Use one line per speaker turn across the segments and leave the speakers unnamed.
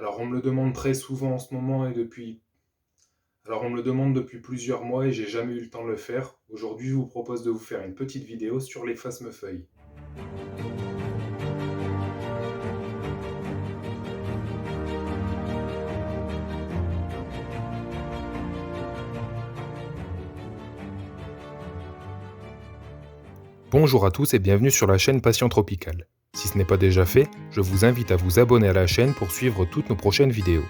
Alors on me le demande très souvent en ce moment et depuis... Alors on me le demande depuis plusieurs mois et j'ai jamais eu le temps de le faire. Aujourd'hui, je vous propose de vous faire une petite vidéo sur les phasmes-feuilles. Bonjour à tous et bienvenue sur la chaîne Passion Tropicale. Si ce n'est pas déjà fait, je vous invite à vous abonner à la chaîne pour suivre toutes nos prochaines vidéos.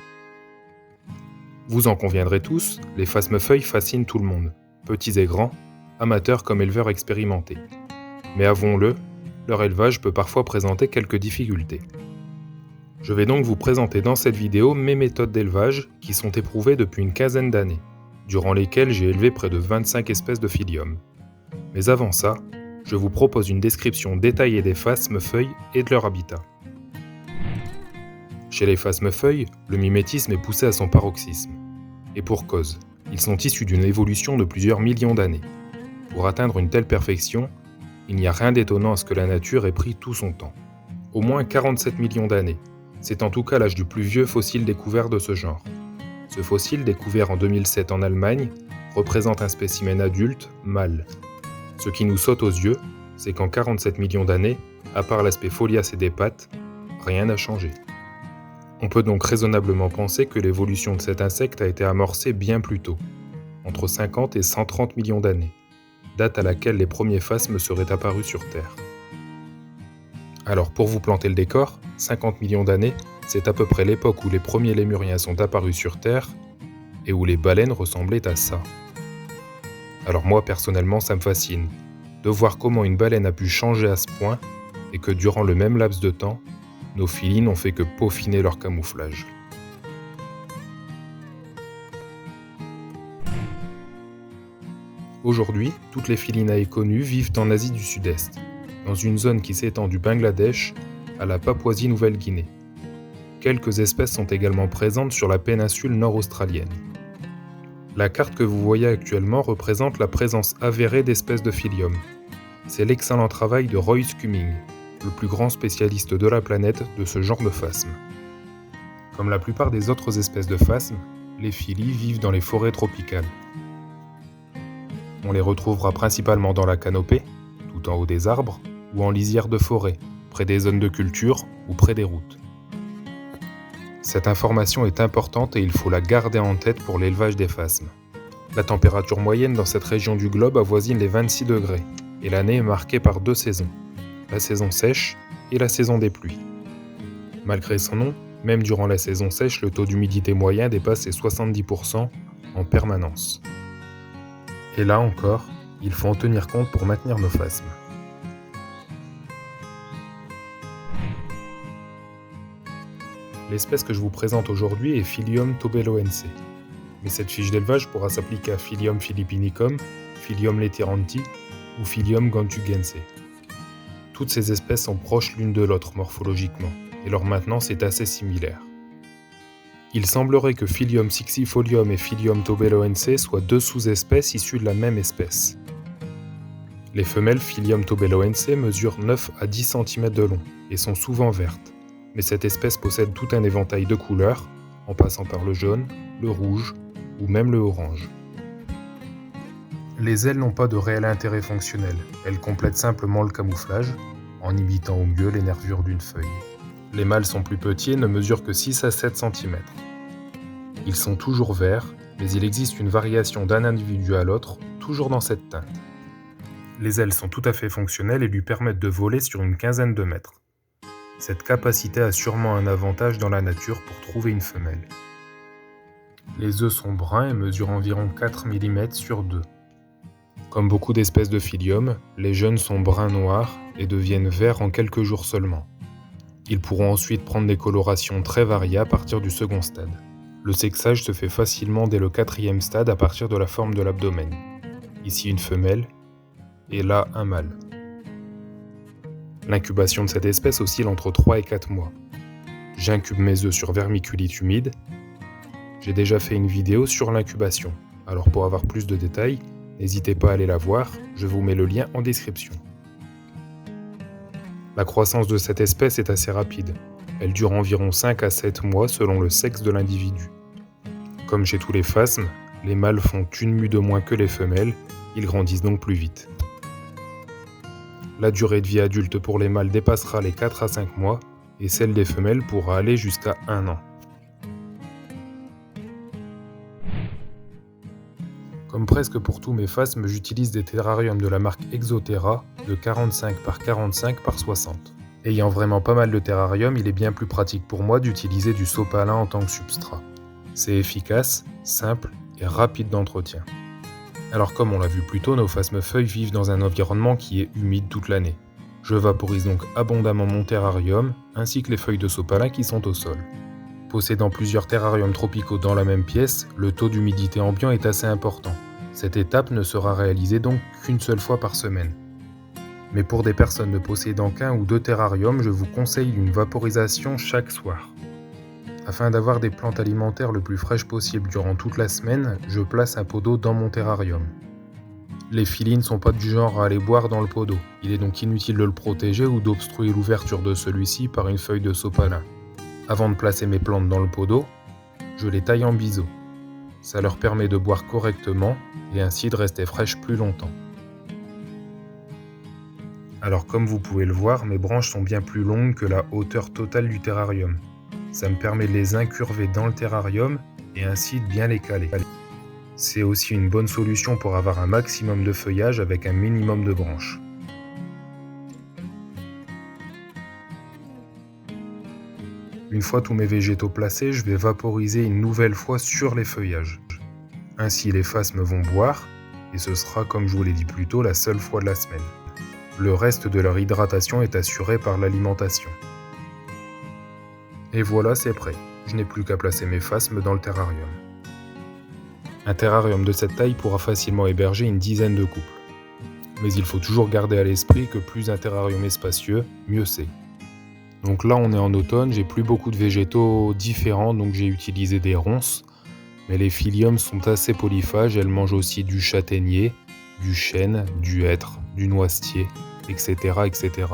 Vous en conviendrez tous, les phasmes-feuilles fascinent tout le monde, petits et grands, amateurs comme éleveurs expérimentés. Mais avouons-le, leur élevage peut parfois présenter quelques difficultés. Je vais donc vous présenter dans cette vidéo mes méthodes d'élevage qui sont éprouvées depuis une quinzaine d'années, durant lesquelles j'ai élevé près de 25 espèces de Phyllium. Mais avant ça, je vous propose une description détaillée des phasmes-feuilles et de leur habitat. Chez les phasmes-feuilles, le mimétisme est poussé à son paroxysme. Et pour cause, ils sont issus d'une évolution de plusieurs millions d'années. Pour atteindre une telle perfection, il n'y a rien d'étonnant à ce que la nature ait pris tout son temps. Au moins 47 millions d'années. C'est en tout cas l'âge du plus vieux fossile découvert de ce genre. Ce fossile, découvert en 2007 en Allemagne, représente un spécimen adulte, mâle. Ce qui nous saute aux yeux, c'est qu'en 47 millions d'années, à part l'aspect foliace et des pattes, rien n'a changé. On peut donc raisonnablement penser que l'évolution de cet insecte a été amorcée bien plus tôt, entre 50 et 130 millions d'années, date à laquelle les premiers phasmes seraient apparus sur Terre. Alors pour vous planter le décor, 50 millions d'années, c'est à peu près l'époque où les premiers lémuriens sont apparus sur Terre et où les baleines ressemblaient à ça. Alors moi personnellement ça me fascine, de voir comment une baleine a pu changer à ce point et que durant le même laps de temps, nos félines n'ont fait que peaufiner leur camouflage. Aujourd'hui, toutes les félinae connues vivent en Asie du Sud-Est, dans une zone qui s'étend du Bangladesh à la Papouasie-Nouvelle-Guinée. Quelques espèces sont également présentes sur la péninsule nord-australienne. La carte que vous voyez actuellement représente la présence avérée d'espèces de Phyllium. C'est l'excellent travail de Royce Cumming, le plus grand spécialiste de la planète de ce genre de phasmes. Comme la plupart des autres espèces de phasmes, les phyllis vivent dans les forêts tropicales. On les retrouvera principalement dans la canopée, tout en haut des arbres, ou en lisière de forêt, près des zones de culture ou près des routes. Cette information est importante et il faut la garder en tête pour l'élevage des phasmes. La température moyenne dans cette région du globe avoisine les 26 degrés, et l'année est marquée par deux saisons, la saison sèche et la saison des pluies. Malgré son nom, même durant la saison sèche, le taux d'humidité moyen dépasse les 70% en permanence. Et là encore, il faut en tenir compte pour maintenir nos phasmes. L'espèce que je vous présente aujourd'hui est Phyllium tobelloense. Mais cette fiche d'élevage pourra s'appliquer à Phyllium philippinicum, Phyllium letteranti ou Phyllium gantugense. Toutes ces espèces sont proches l'une de l'autre morphologiquement, et leur maintenance est assez similaire. Il semblerait que Phyllium sixifolium et Phyllium tobelloense soient deux sous-espèces issues de la même espèce. Les femelles Phyllium tobelloense mesurent 9 à 10 cm de long et sont souvent vertes, mais cette espèce possède tout un éventail de couleurs, en passant par le jaune, le rouge ou même le orange. Les ailes n'ont pas de réel intérêt fonctionnel, elles complètent simplement le camouflage, en imitant au mieux les nervures d'une feuille. Les mâles sont plus petits et ne mesurent que 6 à 7 cm. Ils sont toujours verts, mais il existe une variation d'un individu à l'autre, toujours dans cette teinte. Les ailes sont tout à fait fonctionnelles et lui permettent de voler sur une quinzaine de mètres. Cette capacité a sûrement un avantage dans la nature pour trouver une femelle. Les œufs sont bruns et mesurent environ 4 mm sur 2. Comme beaucoup d'espèces de Phyllium, les jeunes sont brun-noir et deviennent verts en quelques jours seulement. Ils pourront ensuite prendre des colorations très variées à partir du second stade. Le sexage se fait facilement dès le 4e stade à partir de la forme de l'abdomen. Ici une femelle, et là un mâle. L'incubation de cette espèce oscille entre 3 et 4 mois. J'incube mes œufs sur vermiculite humide. J'ai déjà fait une vidéo sur l'incubation, alors pour avoir plus de détails, n'hésitez pas à aller la voir, je vous mets le lien en description. La croissance de cette espèce est assez rapide. Elle dure environ 5 à 7 mois selon le sexe de l'individu. Comme chez tous les phasmes, les mâles font une mue de moins que les femelles, ils grandissent donc plus vite. La durée de vie adulte pour les mâles dépassera les 4 à 5 mois et celle des femelles pourra aller jusqu'à 1 an. Comme presque pour tous mes phasmes, j'utilise des terrariums de la marque Exoterra de 45 par 45 par 60. Ayant vraiment pas mal de terrariums, il est bien plus pratique pour moi d'utiliser du sopalin en tant que substrat. C'est efficace, simple et rapide d'entretien. Alors comme on l'a vu plus tôt, nos phasmes-feuilles vivent dans un environnement qui est humide toute l'année. Je vaporise donc abondamment mon terrarium, ainsi que les feuilles de sopalin qui sont au sol. Possédant plusieurs terrariums tropicaux dans la même pièce, le taux d'humidité ambiant est assez important. Cette étape ne sera réalisée donc qu'une seule fois par semaine. Mais pour des personnes ne possédant qu'un ou deux terrariums, je vous conseille une vaporisation chaque soir. Afin d'avoir des plantes alimentaires le plus fraîches possible durant toute la semaine, je place un pot d'eau dans mon terrarium. Les filles ne sont pas du genre à aller boire dans le pot d'eau. Il est donc inutile de le protéger ou d'obstruer l'ouverture de celui-ci par une feuille de sopalin. Avant de placer mes plantes dans le pot d'eau, je les taille en biseau. Ça leur permet de boire correctement et ainsi de rester fraîches plus longtemps. Alors comme vous pouvez le voir, mes branches sont bien plus longues que la hauteur totale du terrarium. Ça me permet de les incurver dans le terrarium et ainsi de bien les caler. C'est aussi une bonne solution pour avoir un maximum de feuillage avec un minimum de branches. Une fois tous mes végétaux placés, je vais vaporiser une nouvelle fois sur les feuillages. Ainsi les phasmes vont boire, et ce sera, comme je vous l'ai dit plus tôt, la seule fois de la semaine. Le reste de leur hydratation est assuré par l'alimentation. Et voilà, c'est prêt. Je n'ai plus qu'à placer mes phasmes dans le terrarium. Un terrarium de cette taille pourra facilement héberger une dizaine de couples. Mais il faut toujours garder à l'esprit que plus un terrarium est spacieux, mieux c'est. Donc là on est en automne, j'ai plus beaucoup de végétaux différents, donc j'ai utilisé des ronces. Mais les phylliums sont assez polyphages, elles mangent aussi du châtaignier, du chêne, du hêtre, du noisetier, etc. etc.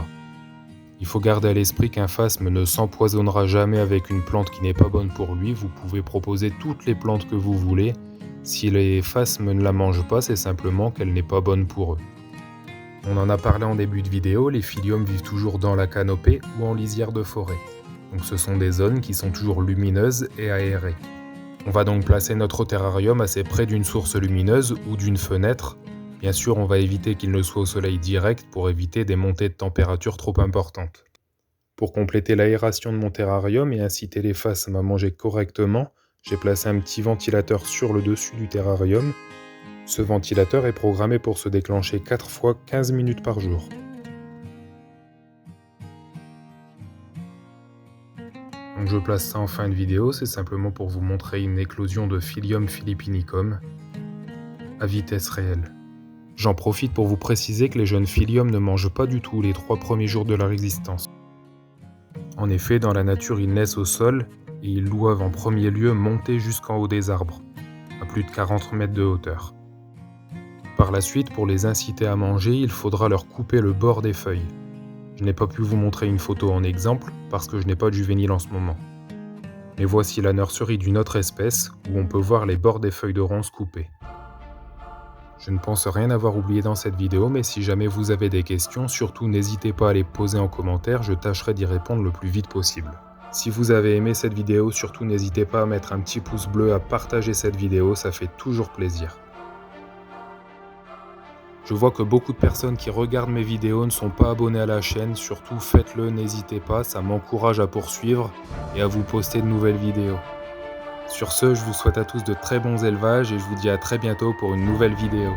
Il faut garder à l'esprit qu'un phasme ne s'empoisonnera jamais avec une plante qui n'est pas bonne pour lui. Vous pouvez proposer toutes les plantes que vous voulez. Si les phasmes ne la mangent pas, c'est simplement qu'elle n'est pas bonne pour eux. On en a parlé en début de vidéo, les phylliums vivent toujours dans la canopée ou en lisière de forêt. Donc ce sont des zones qui sont toujours lumineuses et aérées. On va donc placer notre terrarium assez près d'une source lumineuse ou d'une fenêtre. Bien sûr, on va éviter qu'il ne soit au soleil direct pour éviter des montées de température trop importantes. Pour compléter l'aération de mon terrarium et inciter les phasmes à manger correctement, j'ai placé un petit ventilateur sur le dessus du terrarium. Ce ventilateur est programmé pour se déclencher 4 fois 15 minutes par jour. Donc je place ça en fin de vidéo, c'est simplement pour vous montrer une éclosion de Phyllium philippinicum à vitesse réelle. J'en profite pour vous préciser que les jeunes phylliums ne mangent pas du tout les 3 premiers jours de leur existence. En effet, dans la nature, ils naissent au sol et ils doivent en premier lieu monter jusqu'en haut des arbres, à plus de 40 mètres de hauteur. Par la suite, pour les inciter à manger, il faudra leur couper le bord des feuilles. Je n'ai pas pu vous montrer une photo en exemple parce que je n'ai pas de juvénile en ce moment. Mais voici la nurserie d'une autre espèce où on peut voir les bords des feuilles de ronces coupées. Je ne pense rien avoir oublié dans cette vidéo, mais si jamais vous avez des questions, surtout n'hésitez pas à les poser en commentaire, je tâcherai d'y répondre le plus vite possible. Si vous avez aimé cette vidéo, surtout n'hésitez pas à mettre un petit pouce bleu, à partager cette vidéo, ça fait toujours plaisir. Je vois que beaucoup de personnes qui regardent mes vidéos ne sont pas abonnées à la chaîne, surtout faites-le, n'hésitez pas, ça m'encourage à poursuivre et à vous poster de nouvelles vidéos. Sur ce, je vous souhaite à tous de très bons élevages et je vous dis à très bientôt pour une nouvelle vidéo.